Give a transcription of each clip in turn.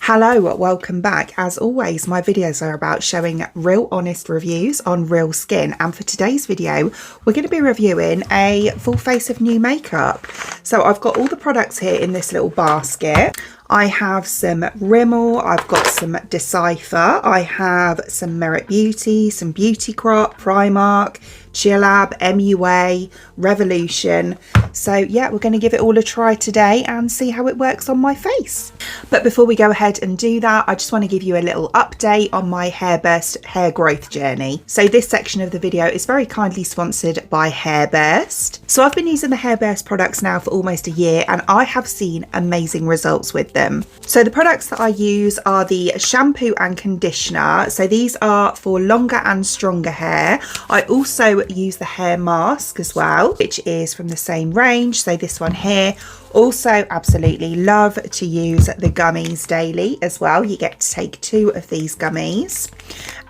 Hello, welcome back. As always, my videos are about showing real honest reviews on real skin, and for today's video we're going to be reviewing a full face of new makeup. So I've got all the products here in this little basket. I have some Rimmel, I've got some Dcypher, I have some Merit Beauty, some Beauty Crop, Primark, Chillab, MUA, Revolution. So yeah, we're going to give it all a try today and see how it works on my face. But before we go ahead and do that, I just want to give you a little update on my Hairburst hair growth journey. So this section of the video is very kindly sponsored by Hairburst. So I've been using the Hairburst products now for almost a year and I have seen amazing results with them. So the products that I use are the shampoo and conditioner. So these are for longer and stronger hair. I also use the hair mask as well, which is from the same range. So this one here. Also absolutely love to use the gummies daily as well. You get to take 2 of these gummies.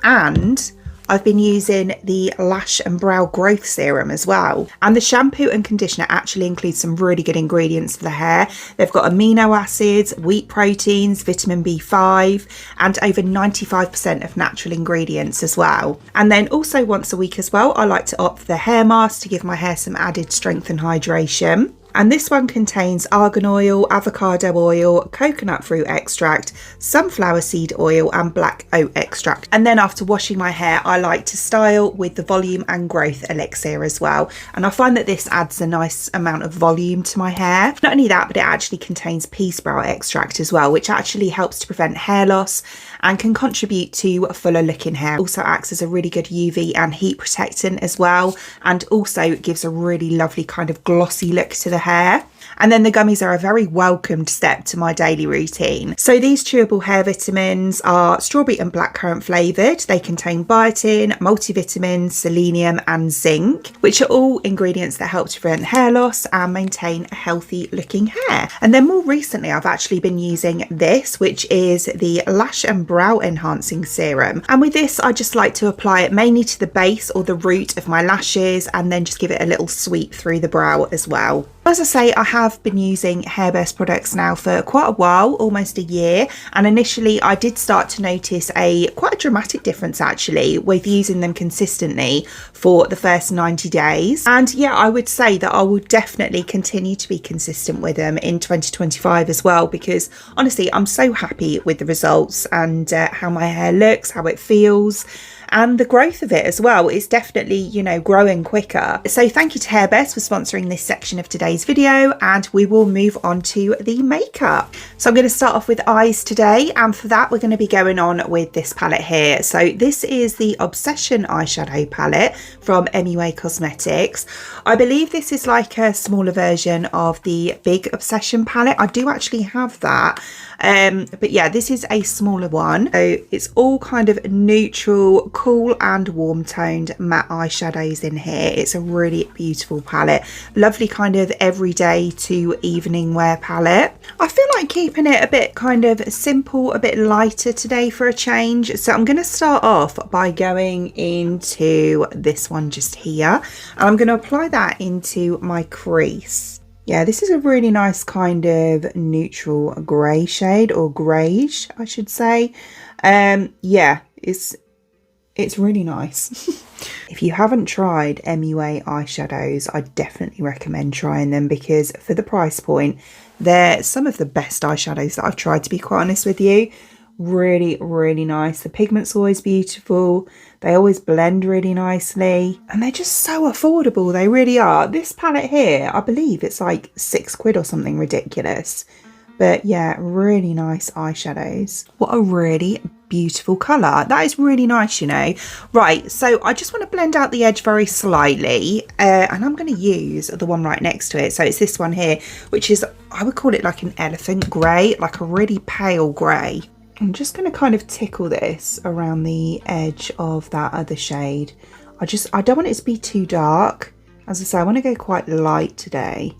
And I've been using the Lash and Brow Growth Serum as well. And the shampoo and conditioner actually includes some really good ingredients for the hair. They've got amino acids, wheat proteins, vitamin B5, and over 95% of natural ingredients as well. And then also once a week as well, I like to opt for the hair mask to give my hair some added strength and hydration. And this one contains argan oil, avocado oil, coconut fruit extract, sunflower seed oil and black oat extract. And then after washing my hair, I like to style with the volume and growth elixir as well. And I find that this adds a nice amount of volume to my hair. Not only that, but it actually contains pea sprout extract as well, which actually helps to prevent hair loss and can contribute to fuller looking hair. Also acts as a really good UV and heat protectant as well, and also gives a really lovely kind of glossy look to the hair. And then the gummies are a very welcomed step to my daily routine. So these chewable hair vitamins are strawberry and blackcurrant flavoured. They contain biotin, multivitamins, selenium and zinc, which are all ingredients that help to prevent hair loss and maintain a healthy looking hair. And then more recently, I've actually been using this, which is the Lash and Brow Enhancing Serum. And with this, I just like to apply it mainly to the base or the root of my lashes and then just give it a little sweep through the brow as well. As I say, I have been using Hairburst products now for quite a while, almost a year, and initially I did start to notice quite a dramatic difference actually with using them consistently for the first 90 days. And yeah, I would say that I will definitely continue to be consistent with them in 2025 as well, because honestly I'm so happy with the results and how my hair looks, how it feels, and the growth of it as well is definitely, you know, growing quicker. So thank you to Hairburst for sponsoring this section of today's video, and we will move on to the makeup. So I'm going to start off with eyes today, and for that we're going to be going on with this palette here. So this is the Obsession eyeshadow palette from MUA Cosmetics. I believe this is like a smaller version of the big Obsession palette. I do actually have that. But yeah, this is a smaller one. So it's all kind of neutral, cool and warm toned matte eyeshadows in here. It's a really beautiful palette. Lovely kind of everyday to evening wear palette. I feel like keeping it a bit kind of simple, a bit lighter today for a change. So I'm going to start off by going into this one just here. And I'm going to apply that into my crease. Yeah, this is a really nice kind of neutral grey shade, or greyish, I should say. Yeah, it's really nice. If you haven't tried MUA eyeshadows, I definitely recommend trying them, because for the price point, they're some of the best eyeshadows that I've tried, to be quite honest with you. Really, really nice. The pigment's always beautiful. They always blend really nicely, and they're just so affordable. They really are. This palette here, I believe it's like £6 or something ridiculous. But yeah, really nice eyeshadows. What a really beautiful colour. That is really nice, you know. Right, so I just want to blend out the edge very slightly, and I'm going to use the one right next to it. So it's this one here, which is, I would call it like an elephant grey, like a really pale grey. I'm just going to kind of tickle this around the edge of that other shade. I don't want it to be too dark. As I say, I want to go quite light today.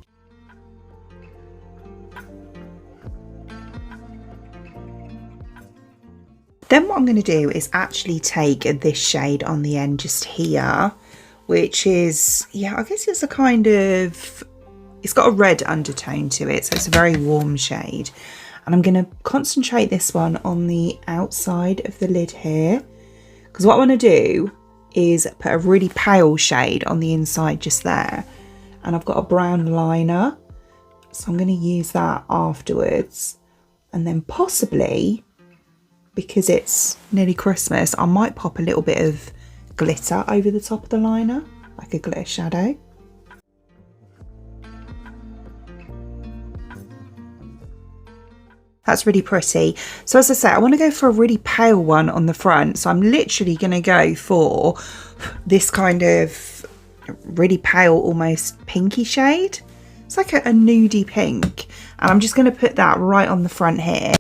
Then what I'm going to do is actually take this shade on the end just here, which is, yeah, I guess it's a kind of, it's got a red undertone to it, so it's a very warm shade. And I'm going to concentrate this one on the outside of the lid here. Because what I want to do is put a really pale shade on the inside just there. And I've got a brown liner. So I'm going to use that afterwards. And then possibly, because it's nearly Christmas, I might pop a little bit of glitter over the top of the liner, like a glitter shadow. That's really pretty. So as I say, I want to go for a really pale one on the front. So I'm literally going to go for this kind of really pale, almost pinky shade. It's like a nudie pink. And I'm just going to put that right on the front here.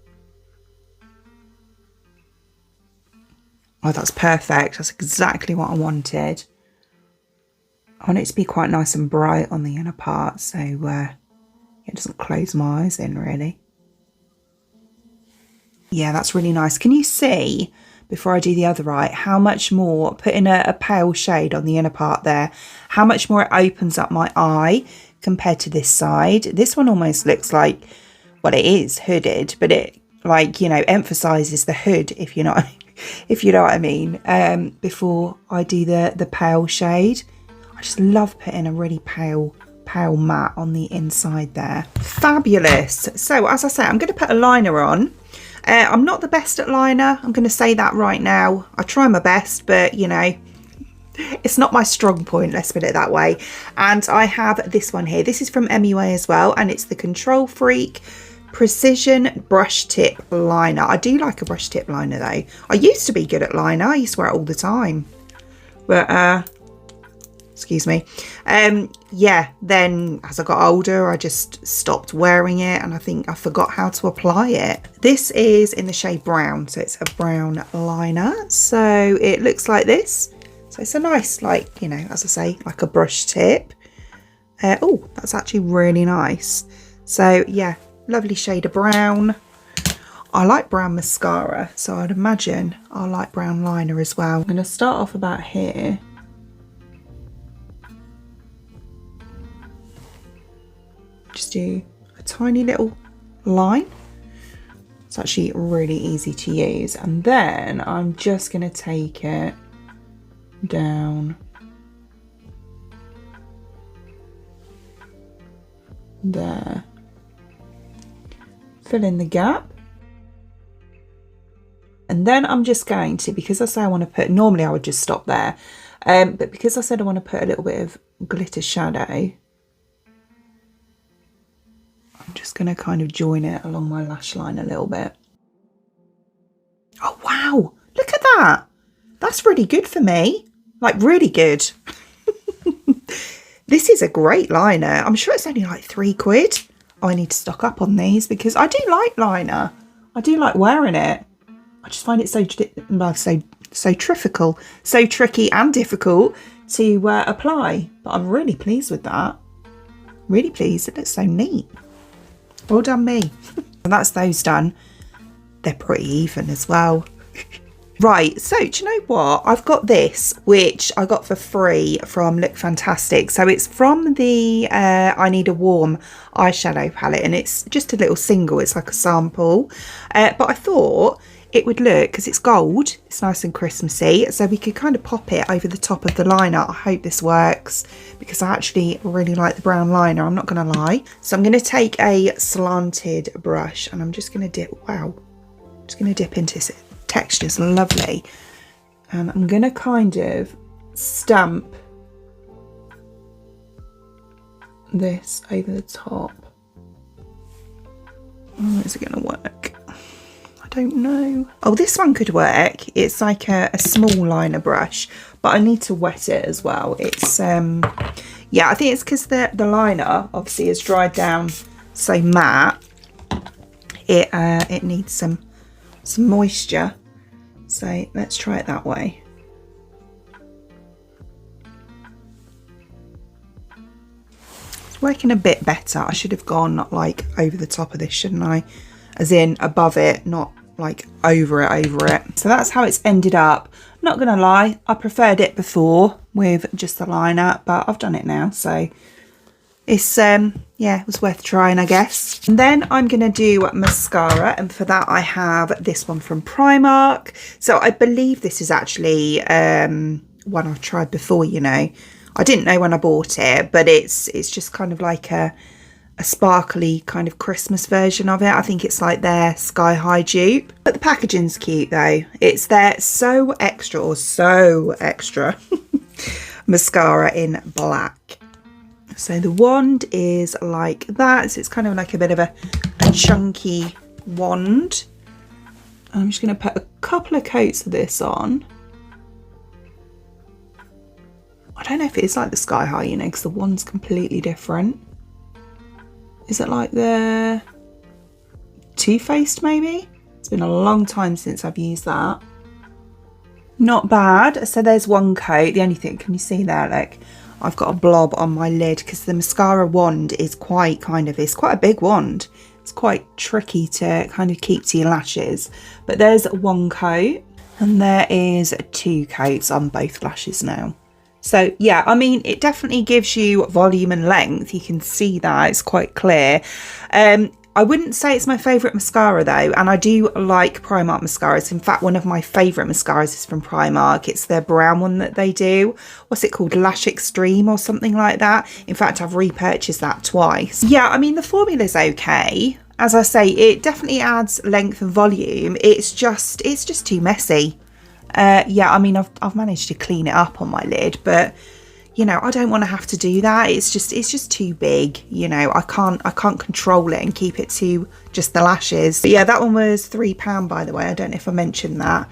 Oh, that's perfect. That's exactly what I wanted. I want it to be quite nice and bright on the inner part, so it doesn't close my eyes in, really. Yeah, that's really nice. Can you see, before I do the other eye, how much more, putting a pale shade on the inner part there, how much more it opens up my eye compared to this side? This one almost looks like, well, it is hooded, but it, like, you know, emphasises the hood, if you know what I mean, before I do the pale shade. I just love putting a really pale matte on the inside there. Fabulous. So as I say, I'm going to put a liner on. I'm not the best at liner, I'm going to say that right now. I try my best, but you know, it's not my strong point, let's put it that way. And I have this one here. This is from MUA as well, and it's the Control Freak Precision Brush Tip Liner. I do like a brush tip liner though. I used to be good at liner. I used to wear it all the time. But excuse me. Yeah, then as I got older, I just stopped wearing it, and I think I forgot how to apply it. This is in the shade brown, so it's a brown liner. So it looks like this. So it's a nice, like, you know, as I say, like a brush tip. Oh, that's actually really nice. So yeah, lovely shade of brown. I like brown mascara, so I'd imagine I like brown liner as well. I'm going to start off about here. Just do a tiny little line. It's actually really easy to use. And then I'm just going to take it down there. Fill in the gap. And then I'm just going to, because I say I want to put, normally I would just stop there. But because I said I want to put a little bit of glitter shadow, I'm just going to kind of join it along my lash line a little bit. Oh, wow. Look at that. That's really good for me. Like, really good. This is a great liner. I'm sure it's only like £3. Oh, I need to stock up on these because I do like liner. I do like wearing it. I just find it so tricky and difficult to apply. But I'm really pleased with that. Really pleased. It looks so neat. Well done me. And that's those done. They're pretty even as well. Right, so do you know what? I've got this, which I got for free from Look Fantastic. So it's from the I Need a Warm eyeshadow palette, and it's just a little single. It's like a sample. But I thought it would look, because it's gold, it's nice and Christmassy, so we could kind of pop it over the top of the liner. I hope this works, because I actually really like the brown liner, I'm not going to lie. So I'm going to take a slanted brush, and I'm just going to dip, wow, just going to dip into this. Texture's lovely. And I'm going to kind of stamp this over the top. Oh, is it going to work? I don't know. Oh, this one could work. It's like a small liner brush, but I need to wet it as well. It's yeah, I think it's because the liner obviously is dried down so matte. It needs some moisture. So let's try it that way. It's working a bit better. I should have gone like over the top of this, shouldn't I? As in above it, not like over it. So that's how it's ended up. Not gonna lie, I preferred it before with just the liner, but I've done it now, so It's yeah, it was worth trying, I guess. And then I'm gonna do mascara, and for that I have this one from Primark. So I believe this is actually one I've tried before, you know. I didn't know when I bought it, but it's just kind of like a sparkly kind of Christmas version of it. I think it's like their Sky High dupe. But the packaging's cute though. It's their So Extra or So Extra mascara in black. So the wand is like that. So it's kind of like a bit of a chunky wand. I'm just going to put a couple of coats of this on. I don't know if it is like the Sky High, you know, because the wand's completely different. Is it like the Too Faced maybe? It's been a long time since I've used that. Not bad. So there's one coat. The only thing, can you see there? Like, I've got a blob on my lid because the mascara wand is quite it's quite a big wand. It's quite tricky to kind of keep to your lashes. But there's one coat and there is 2 coats on both lashes now. So yeah, I mean, it definitely gives you volume and length. You can see that, it's quite clear. I wouldn't say it's my favourite mascara though, and I do like Primark mascaras. In fact, one of my favourite mascaras is from Primark. It's their brown one that they do. What's it called? Lash Extreme or something like that. In fact, I've repurchased that twice. Yeah, I mean, the formula's okay. As I say, it definitely adds length and volume. It's just too messy. Yeah, I mean, I've managed to clean it up on my lid, but you know, I don't want to have to do that. It's just too big. You know, I can't control it and keep it to just the lashes. But yeah, that one was £3, by the way. I don't know if I mentioned that.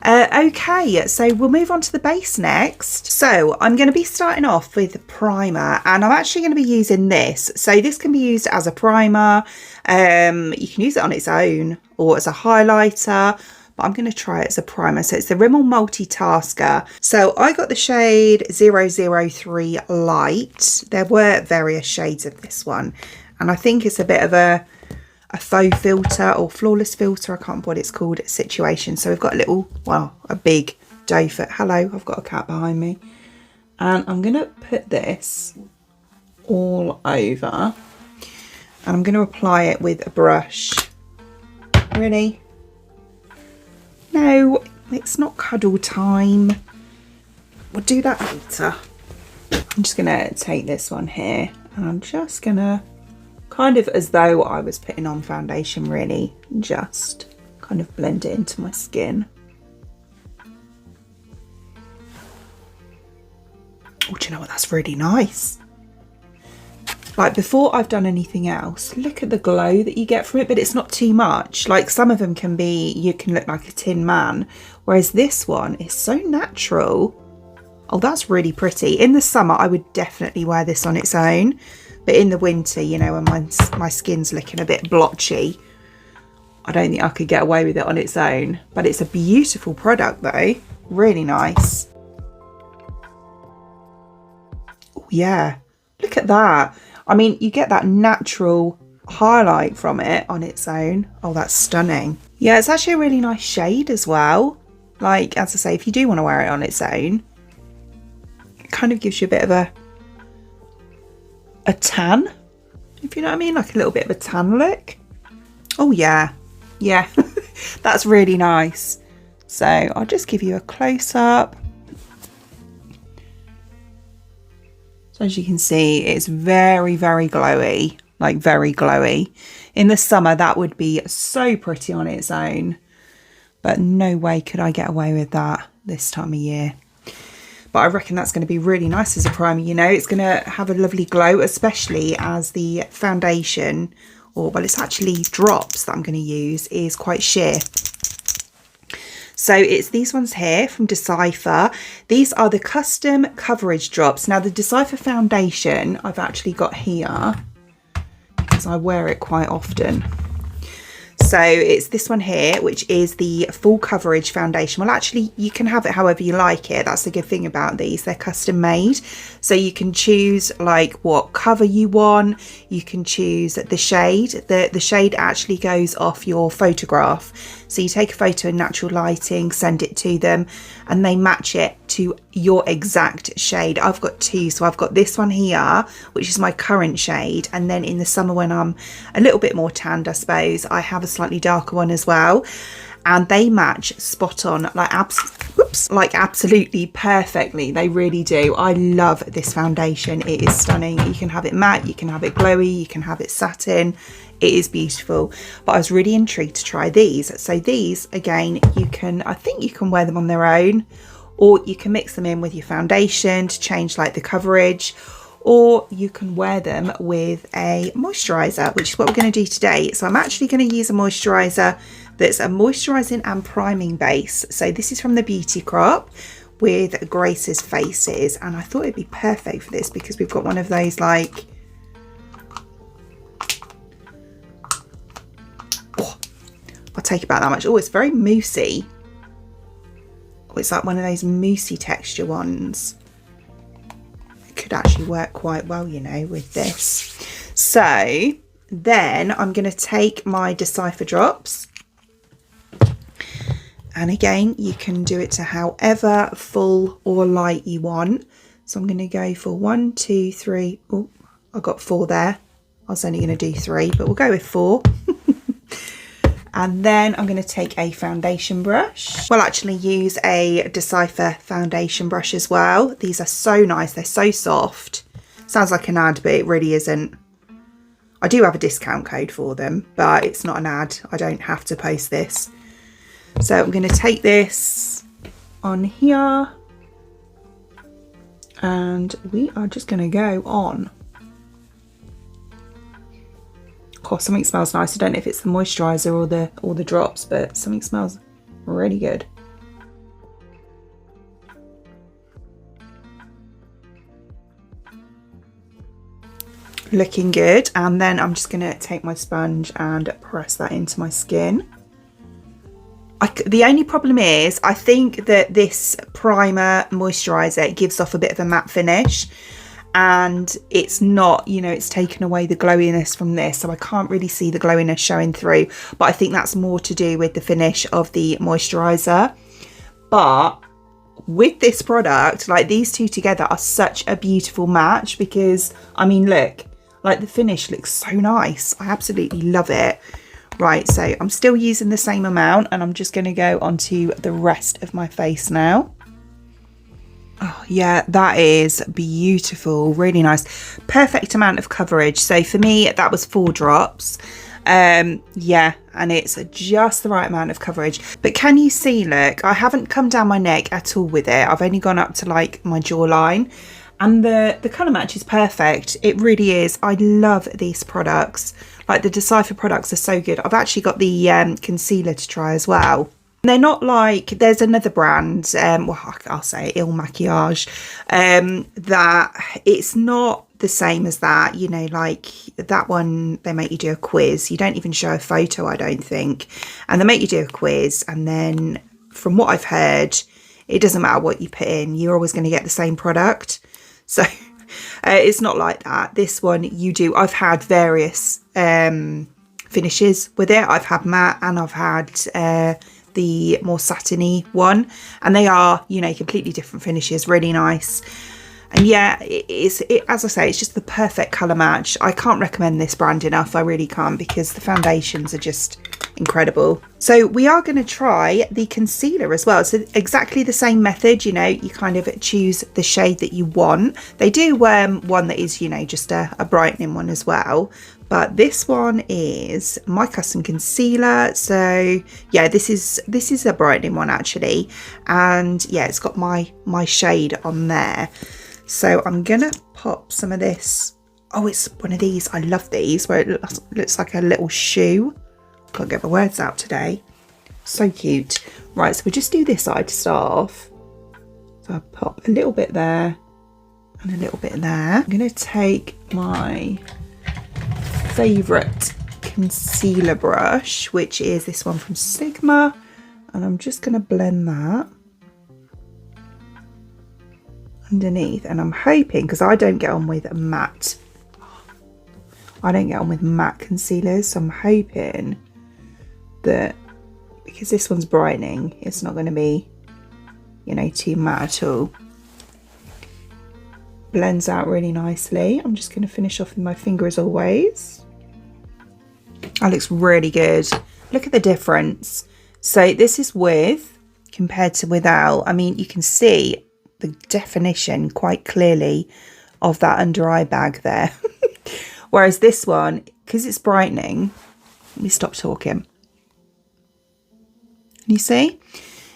Okay, so we'll move on to the base next. So I'm going to be starting off with primer, and I'm actually going to be using this. So this can be used as a primer. You can use it on its own or as a highlighter, but I'm going to try it as a primer. So it's the Rimmel Multitasker. So I got the shade 003 Light. There were various shades of this one, and I think it's a bit of a faux filter or flawless filter. I can't remember what it's called, situation. So we've got a little, well, a big doe foot. Hello, I've got a cat behind me. And I'm going to put this all over, and I'm going to apply it with a brush. Really? No, it's not cuddle time. We'll do that later. I'm just going to take this one here, and I'm just going to, kind of as though I was putting on foundation, really, just kind of blend it into my skin. Oh, do you know what? That's really nice. Like, before I've done anything else, look at the glow that you get from it, but it's not too much. Like, some of them can be, you can look like a tin man, whereas this one is so natural. Oh, that's really pretty. In the summer, I would definitely wear this on its own, but in the winter, you know, when my skin's looking a bit blotchy, I don't think I could get away with it on its own. But it's a beautiful product though, really nice. Oh yeah, look at that. I mean, you get that natural highlight from it on its own. Oh, that's stunning. Yeah, it's actually a really nice shade as well. Like, as I say, if you do want to wear it on its own, it kind of gives you a bit of a tan, if you know what I mean, like a little bit of a tan look. Oh yeah, yeah, that's really nice. So I'll just give you a close-up. So as you can see, it's very, very glowy, like very glowy. In the summer, that would be so pretty on its own, but no way could I get away with that this time of year. But I reckon that's going to be really nice as a primer, you know. It's going to have a lovely glow, especially as the foundation, or well, it's actually drops that I'm going to use, is quite sheer. So it's these ones here from Dcypher. These are the custom coverage drops. Now the Dcypher foundation I've actually got here because I wear it quite often. So it's this one here, which is the full coverage foundation. Well, actually, you can have it however you like it. That's the good thing about these. They're custom made. So you can choose like what cover you want. You can choose the shade. The shade actually goes off your photograph. So you take a photo in natural lighting, send it to them, and they match it to your exact shade. I've got two. So I've got this one here, which is my current shade. And then in the summer when I'm a little bit more tanned, I suppose, I have a slightly darker one as well. And they match spot on, like absolutely perfectly. They really do. I love this foundation. It is stunning. You can have it matte, you can have it glowy, you can have it satin. It is beautiful. But I was really intrigued to try these. So these, again, I think you can wear them on their own, or you can mix them in with your foundation to change like the coverage, or you can wear them with a moisturiser, which is what we're going to do today. So I'm actually going to use a moisturiser that's a moisturising and priming base. So this is from the Beauty Crop with Grace's Faces, and I thought it'd be perfect for this because we've got one of those like, I'll take about that much. Oh, it's very moussey. Oh, it's like one of those moussey texture ones. It could actually work quite well, you know, with this. So then I'm going to take my Dcypher drops. And again, you can do it to however full or light you want. So I'm going to go for 1, 2, 3. Oh, I got 4 there. I was only going to do 3, but we'll go with 4. And then I'm going to take a foundation brush. We'll actually use a Dcypher foundation brush as well. These are so nice. They're so soft. Sounds like an ad, but it really isn't. I do have a discount code for them, but it's not an ad. I don't have to post this. So I'm going to take this on here. And we are just going to go on. Oh, something smells nice. I don't know if it's the moisturiser or the drops, but something smells really good. Looking good. And then I'm just going to take my sponge and press that into my skin. The only problem is I think that this primer moisturiser gives off a bit of a matte finish. And it's not, you know, it's taken away the glowiness from this, so I can't really see the glowiness showing through, but I think that's more to do with the finish of the moisturiser. But with this product, like these two together are such a beautiful match because, I mean, look, like the finish looks so nice. I absolutely love it. Right, so I'm still using the same amount and I'm just going to go onto the rest of my face now. Oh yeah, that is beautiful, really nice, perfect amount of coverage. So for me that was 4 drops. Yeah, and it's just the right amount of coverage. But can you see, look, I haven't come down my neck at all with it. I've only gone up to like my jawline, and the colour match is perfect. It really is. I love these products. Like the Dcypher products are so good. I've actually got the concealer to try as well. They're not like, there's another brand, well, I'll say Il Maquillage, that it's not the same as that, you know, like that one, they make you do a quiz. You don't even show a photo, I don't think. And they make you do a quiz. And then from what I've heard, it doesn't matter what you put in, you're always going to get the same product. So it's not like that. This one you do, I've had various finishes with it. I've had matte and I've had the more satiny one, and they are, you know, completely different finishes, really nice. And yeah, as I say, it's just the perfect colour match. I can't recommend this brand enough, I really can't, because the foundations are just incredible. So we are going to try the concealer as well. So exactly the same method, you know, you kind of choose the shade that you want. They do one that is, you know, just a brightening one as well. But this one is my custom concealer. So yeah, this is a brightening one actually. And yeah, it's got my shade on there. So I'm gonna pop some of this. Oh, it's one of these. I love these where it looks like a little shoe. Can't get my words out today. So cute. Right, so we'll just do this side to start off. So I'll pop a little bit there and a little bit there. I'm gonna take my favourite concealer brush, which is this one from Sigma, and I'm just going to blend that underneath. And I'm hoping, because I don't get on with matte, concealers, so I'm hoping that because this one's brightening, it's not going to be, you know, too matte at all. Blends out really nicely. I'm just going to finish off with my finger as always. That looks really good. Look at the difference. So this is with compared to without. I mean, you can see the definition quite clearly of that under eye bag there. Whereas this one, because it's brightening, let me stop talking. You see?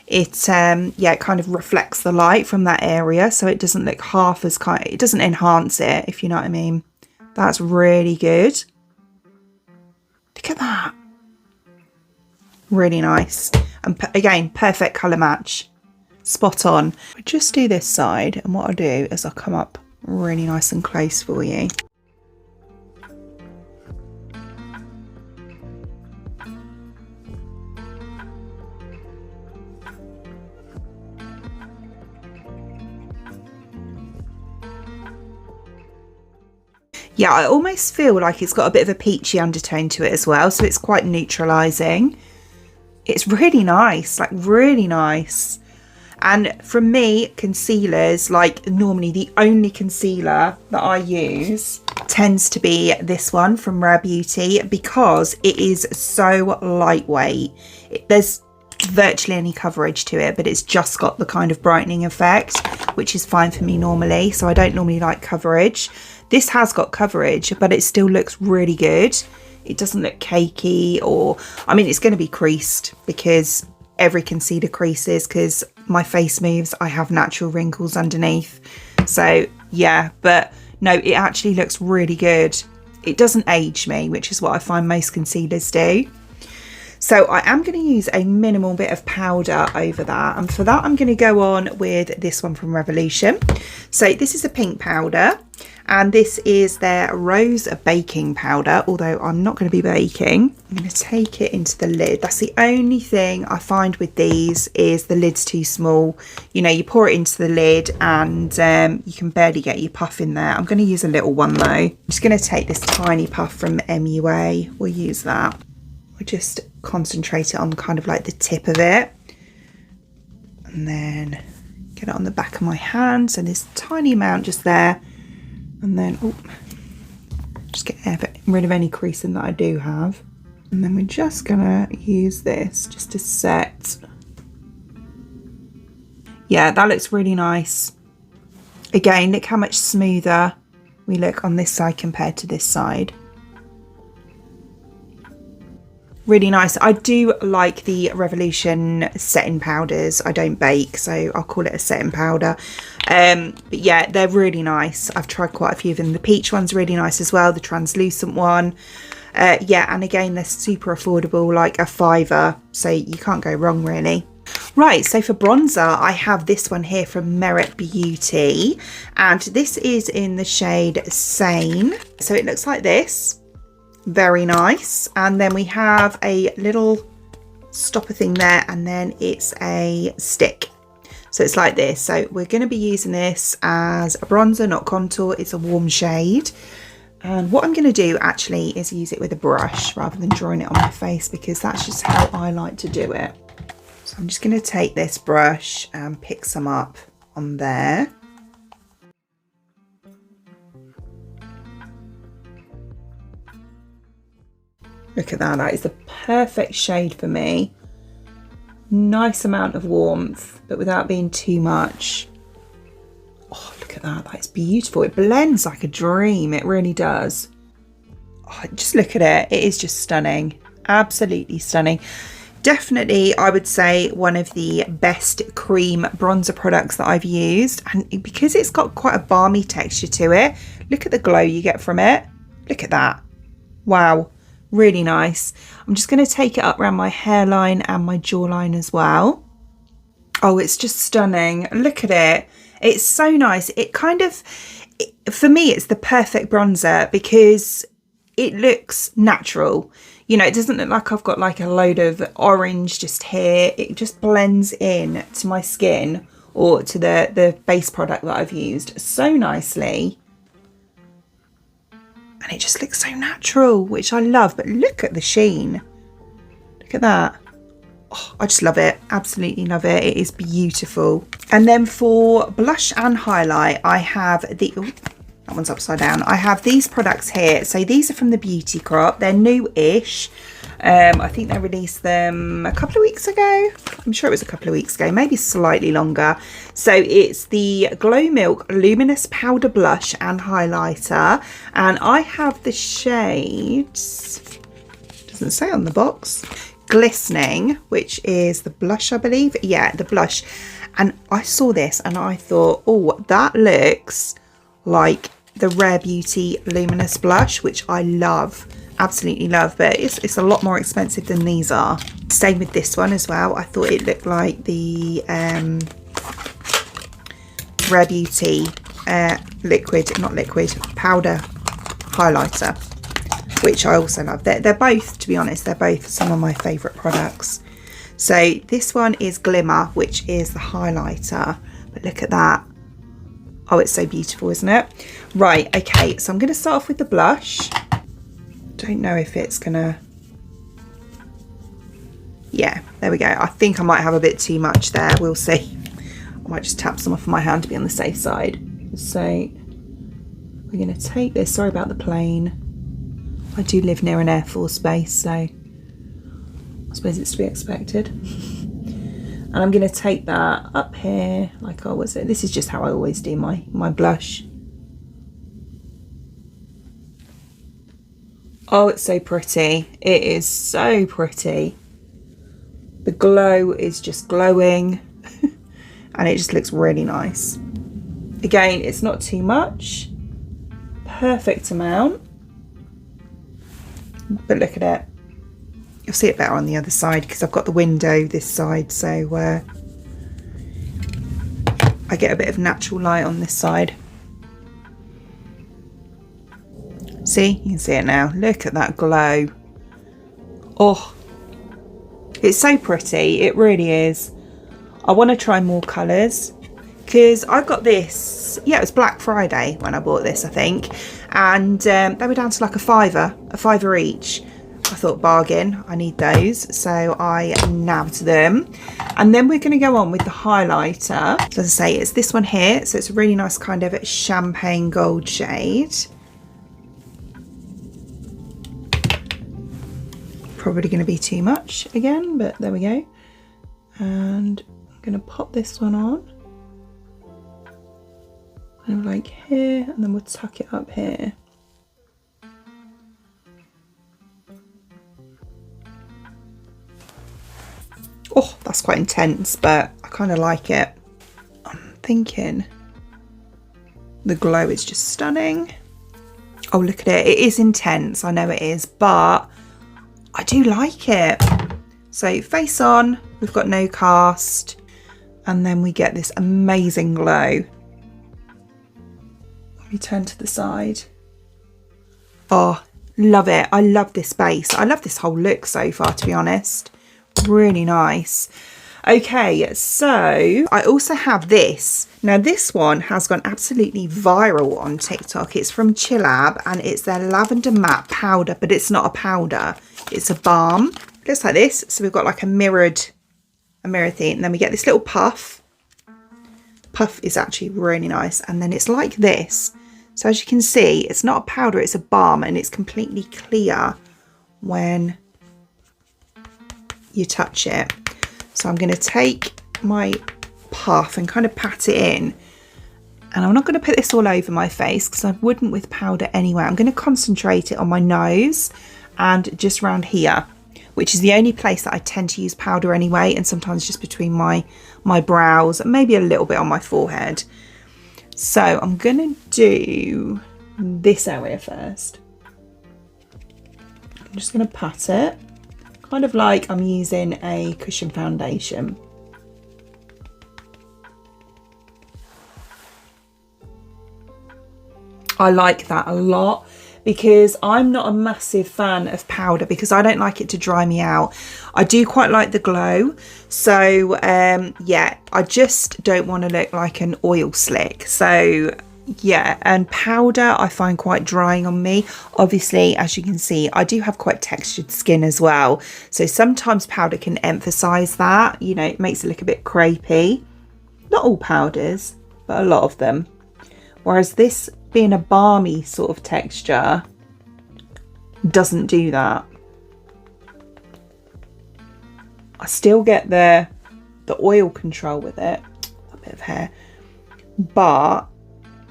It yeah, it kind of reflects the light from that area, so it doesn't look half as it doesn't enhance it, if you know what I mean. That's really good. Look at that. Really nice. And again, perfect colour match. Spot on. I just do this side, and what I'll do is I'll come up really nice and close for you. Yeah, I almost feel like it's got a bit of a peachy undertone to it as well, so it's quite neutralising. It's really nice, like really nice. And for me, concealers, like normally the only concealer that I use tends to be this one from Rare Beauty, because it is so lightweight. There's virtually any coverage to it, but it's just got the kind of brightening effect, which is fine for me normally, so I don't normally like coverage. This has got coverage, but it still looks really good. It doesn't look cakey, or, I mean, it's going to be creased because every concealer creases because my face moves. I have natural wrinkles underneath. So yeah, but no, it actually looks really good. It doesn't age me, which is what I find most concealers do. So I am going to use a minimal bit of powder over that. And for that, I'm going to go on with this one from Revolution. So this is a pink powder. And this is their rose baking powder, although I'm not going to be baking. I'm going to take it into the lid. That's the only thing I find with these, is the lid's too small. You know, you pour it into the lid and you can barely get your puff in there. I'm going to use a little one though. I'm just going to take this tiny puff from MUA. We'll use that. We'll just concentrate it on kind of like the tip of it. And then get it on the back of my hand. So this tiny amount just there. And then, oh, just get rid of any creasing that I do have. And then we're just gonna use this just to set. Yeah, that looks really nice. Again, look how much smoother we look on this side compared to this side. Really nice. I do like the Revolution setting powders. I don't bake, so I'll call it a setting powder. But yeah, they're really nice. I've tried quite a few of them. The peach one's really nice as well, the translucent one. Yeah, and again, they're super affordable, like a $5, so you can't go wrong really. Right, so for bronzer, I have this one here from Merit Beauty, and this is in the shade Sane. So it looks like this. Very nice. And then we have a little stopper thing there, and then it's a stick. So it's like this. So we're going to be using this as a bronzer, not contour. It's a warm shade. And what I'm going to do actually is use it with a brush rather than drawing it on my face, because that's just how I like to do it. So I'm just going to take this brush and pick some up on there. Look at that, that is the perfect shade for me. Nice amount of warmth, but without being too much. Oh, look at that, that is beautiful. It blends like a dream, it really does. Oh, just look at it, it is just stunning. Absolutely stunning. Definitely, I would say one of the best cream bronzer products that I've used. And because it's got quite a balmy texture to it, look at the glow you get from it. Look at that. Wow. Really nice. I'm just going to take it up around my hairline and my jawline as well. Oh, it's just stunning. Look at it. It's so nice. It kind of, for me, it's the perfect bronzer because it looks natural. You know, it doesn't look like I've got like a load of orange just here. It just blends in to my skin or to the base product that I've used so nicely. And it just looks so natural, which I love. But look at the sheen. Look at that. Oh, I just love it. Absolutely love it. It is beautiful. And then for blush and highlight, I have the... Ooh, that one's upside down. I have these products here. So these are from the Beauty Crop. They're new-ish. I think they released them a couple of weeks ago. I'm sure it was a couple of weeks ago, maybe slightly longer. So it's the Glow Milk Luminous Powder Blush and Highlighter. And I have the shades, doesn't say on the box, Glistening, which is the blush, I believe. Yeah, the blush. And I saw this and I thought, oh, that looks like the Rare Beauty Luminous Blush, which I love, absolutely love, but it's a lot more expensive than these are. Same with this one as well. I thought it looked like the Rare Beauty powder highlighter, which I also love. They're both, to be honest, they're both some of my favourite products. So this one is Glimmer, which is the highlighter, but look at that. Oh, it's so beautiful, isn't it? Right, okay, so I'm going to start off with the blush. Don't know if it's going to... Yeah, there we go. I think I might have a bit too much there. We'll see. I might just tap some off my hand to be on the safe side. So we're going to take this. Sorry about the plane. I do live near an Air Force base, so I suppose it's to be expected. And I'm going to take that up here, like I was. This is just how I always do my blush. Oh, it's so pretty. It is so pretty. The glow is just glowing. And it just looks really nice. Again, it's not too much. Perfect amount. But look at it. You'll see it better on the other side because I've got the window this side, so I get a bit of natural light on this side. See, you can see it now. Look at that glow. Oh, it's so pretty. It really is. I want to try more colours because I got this. Yeah, it was Black Friday when I bought this, I think, and they were down to like a fiver each. I thought, bargain, I need those, so I nabbed them. And then we're going to go on with the highlighter. So as I say, it's this one here, so it's a really nice kind of champagne gold shade. Probably going to be too much again, but there we go. And I'm going to pop this one on. Kind of like here, and then we'll tuck it up here. Oh, that's quite intense, but I kind of like it. I'm thinking the glow is just stunning. Oh, look at it. It is intense. I know it is, but I do like it. So face on, we've got no cast, and then we get this amazing glow. Let me turn to the side. Oh, love it. I love this base. I love this whole look so far, to be honest. Really nice. Okay, so I also have this. Now this one has gone absolutely viral on TikTok. It's from Chillab and it's their Lavender Matte Powder, but it's not a powder. It's a balm. It looks like this. So we've got like a mirror thing, and then we get this little puff. The puff is actually really nice, and then it's like this. So as you can see, it's not a powder, it's a balm, and it's completely clear when you touch it. So I'm going to take my puff and kind of pat it in, and I'm not going to put this all over my face because I wouldn't with powder anyway. I'm going to concentrate it on my nose and just around here, which is the only place that I tend to use powder anyway, and sometimes just between my brows and maybe a little bit on my forehead. So I'm going to do this area first. I'm just going to pat it, kind of like I'm using a cushion foundation. I like that a lot because I'm not a massive fan of powder because I don't like it to dry me out. I do quite like the glow. So yeah, I just don't want to look like an oil slick. So yeah, and powder I find quite drying on me. Obviously, as you can see, I do have quite textured skin as well. So sometimes powder can emphasize that, you know, it makes it look a bit crepey. Not all powders, but a lot of them. Whereas this being a balmy sort of texture doesn't do that. I still get the oil control with it, a bit of hair, but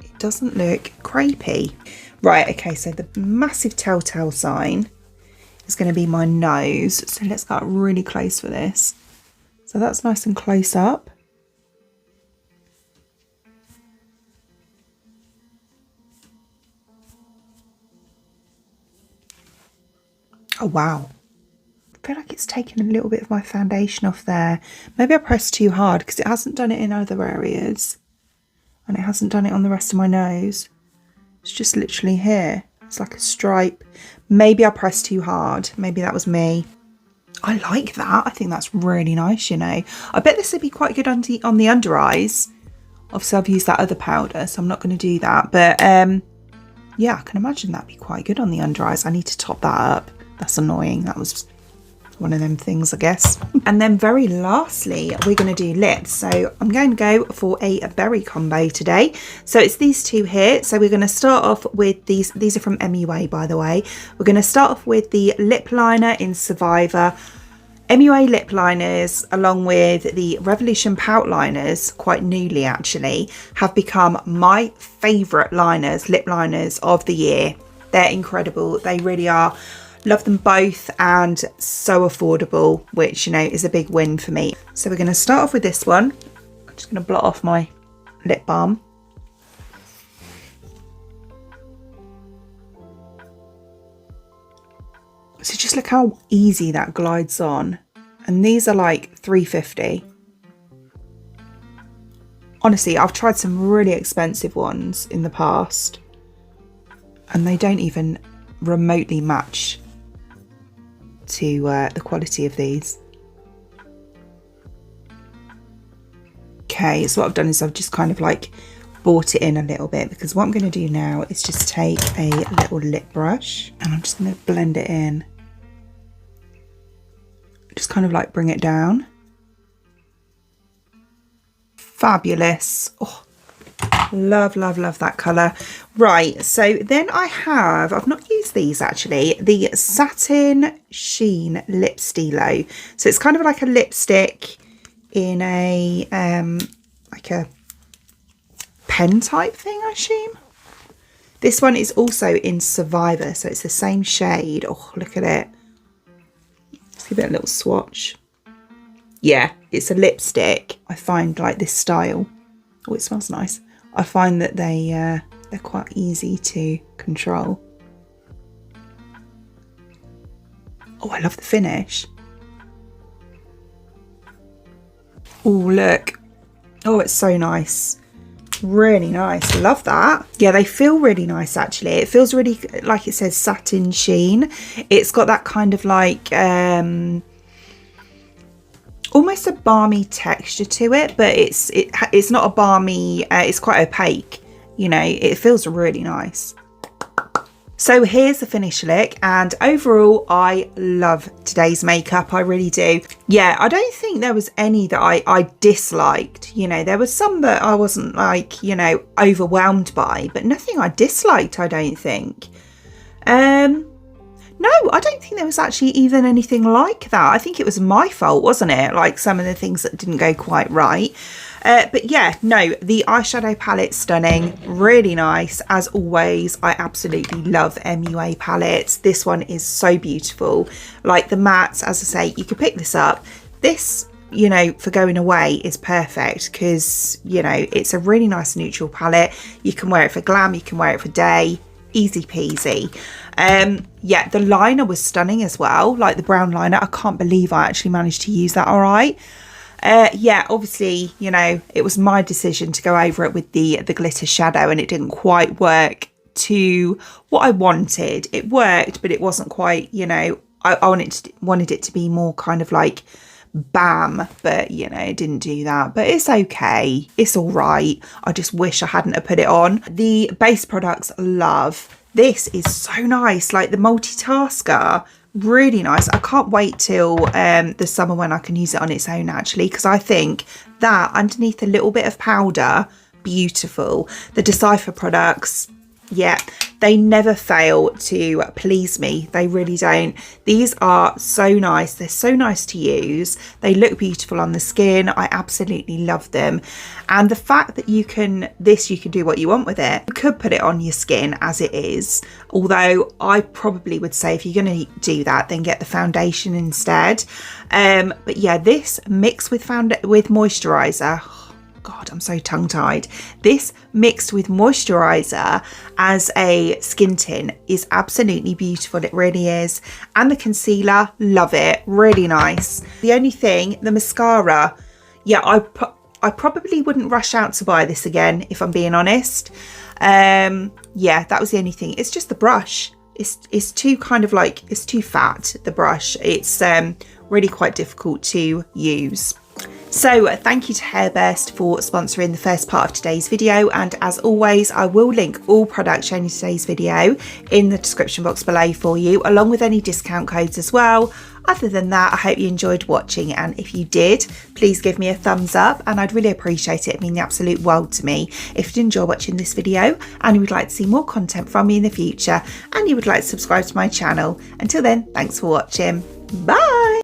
it doesn't look crepey. Right, okay, so the massive telltale sign is going to be my nose. So let's get really close for this. So that's nice and close up. Oh wow, I feel like it's taken a little bit of my foundation off there. Maybe I pressed too hard because it hasn't done it in other areas. And it hasn't done it on the rest of my nose. It's just literally here. It's like a stripe. Maybe I pressed too hard. Maybe that was me. I like that. I think that's really nice, you know. I bet this would be quite good on the under eyes. Obviously, I've used that other powder, so I'm not going to do that. But yeah, I can imagine that'd be quite good on the under eyes. I need to top that up. That's annoying. That was one of them things, I guess. And then very lastly, we're going to do lips. So I'm going to go for a berry combo today. So it's these two here. So we're going to start off with these. These are from MUA, by the way. We're going to start off with the lip liner in Survivor. MUA lip liners, along with the Revolution pout liners, quite newly actually, have become my favourite liners, lip liners of the year. They're incredible. They really are. Love them both, and so affordable, which, you know, is a big win for me. So we're going to start off with this one. I'm just going to blot off my lip balm. So just look how easy that glides on. And these are like $3.50. Honestly, I've tried some really expensive ones in the past, and they don't even remotely match to the quality of these. Okay, so what I've done is I've just kind of like brought it in a little bit, because what I'm going to do now is just take a little lip brush and I'm just going to blend it in. Just kind of like bring it down. Fabulous. Oh, love, love, love that colour. Right, so then I've not used these actually, the Satin Sheen Lip Stylo. So it's kind of like a lipstick in a, like a pen type thing, I assume. This one is also in Survivor, so it's the same shade. Oh, look at it. Let's give it a little swatch. Yeah, it's a lipstick. I find like this style. Oh, it smells nice. I find that they're quite easy to control. Oh, I love the finish. Oh, look. Oh, it's so nice. Really nice. Love that. Yeah, they feel really nice actually. It feels really, like it says, Satin Sheen. It's got that kind of like almost a balmy texture to it, but it's not a balmy, it's quite opaque, you know. It feels really nice. So here's the finished look, and overall I love today's makeup. I really do. Yeah, I don't think there was any that I disliked. You know, there was some that I wasn't like, you know, overwhelmed by, but nothing I disliked, I don't think. No, I don't think there was actually even anything like that. I think it was my fault, wasn't it? Like some of the things that didn't go quite right. But yeah, no, the eyeshadow palette's stunning, really nice. As always, I absolutely love MUA palettes. This one is so beautiful. Like the mattes, as I say, you could pick this up. This, you know, for going away is perfect because, you know, it's a really nice neutral palette. You can wear it for glam, you can wear it for day, easy peasy. Yeah, the liner was stunning as well, like the brown liner. I can't believe I actually managed to use that all right. Yeah, obviously, you know, it was my decision to go over it with the glitter shadow, and it didn't quite work to what I wanted. It worked, but it wasn't quite, you know, I wanted it to be more kind of like bam, but you know, it didn't do that. But it's okay, it's all right. I just wish I hadn't have put it on. The base products, love. This is so nice, like the multitasker, really nice. I can't wait till the summer when I can use it on its own actually, because I think that underneath a little bit of powder, beautiful. The Dcypher products, yeah, they never fail to please me. They really don't. These are so nice. They're so nice to use. They look beautiful on the skin. I absolutely love them. And the fact that you can do what you want with it. You could put it on your skin as it is. Although I probably would say if you're going to do that, then get the foundation instead. But yeah, this mixed with moisturizer. God, I'm so tongue-tied. This mixed with moisturizer as a skin tint is absolutely beautiful. It really is. And the concealer, love it. Really nice. The only thing, the mascara, yeah, I probably wouldn't rush out to buy this again, if I'm being honest. Yeah, that was the only thing. It's just the brush. It's too kind of like, it's too fat, the brush. It's really quite difficult to use. So thank you to Hairburst for sponsoring the first part of today's video, and as always I will link all products shown in today's video in the description box below for you, along with any discount codes as well. Other than that, I hope you enjoyed watching, and if you did, please give me a thumbs up and I'd really appreciate it. It'd mean the absolute world to me. If you did enjoy watching this video and you would like to see more content from me in the future and you would like to subscribe to my channel, until then, thanks for watching. Bye!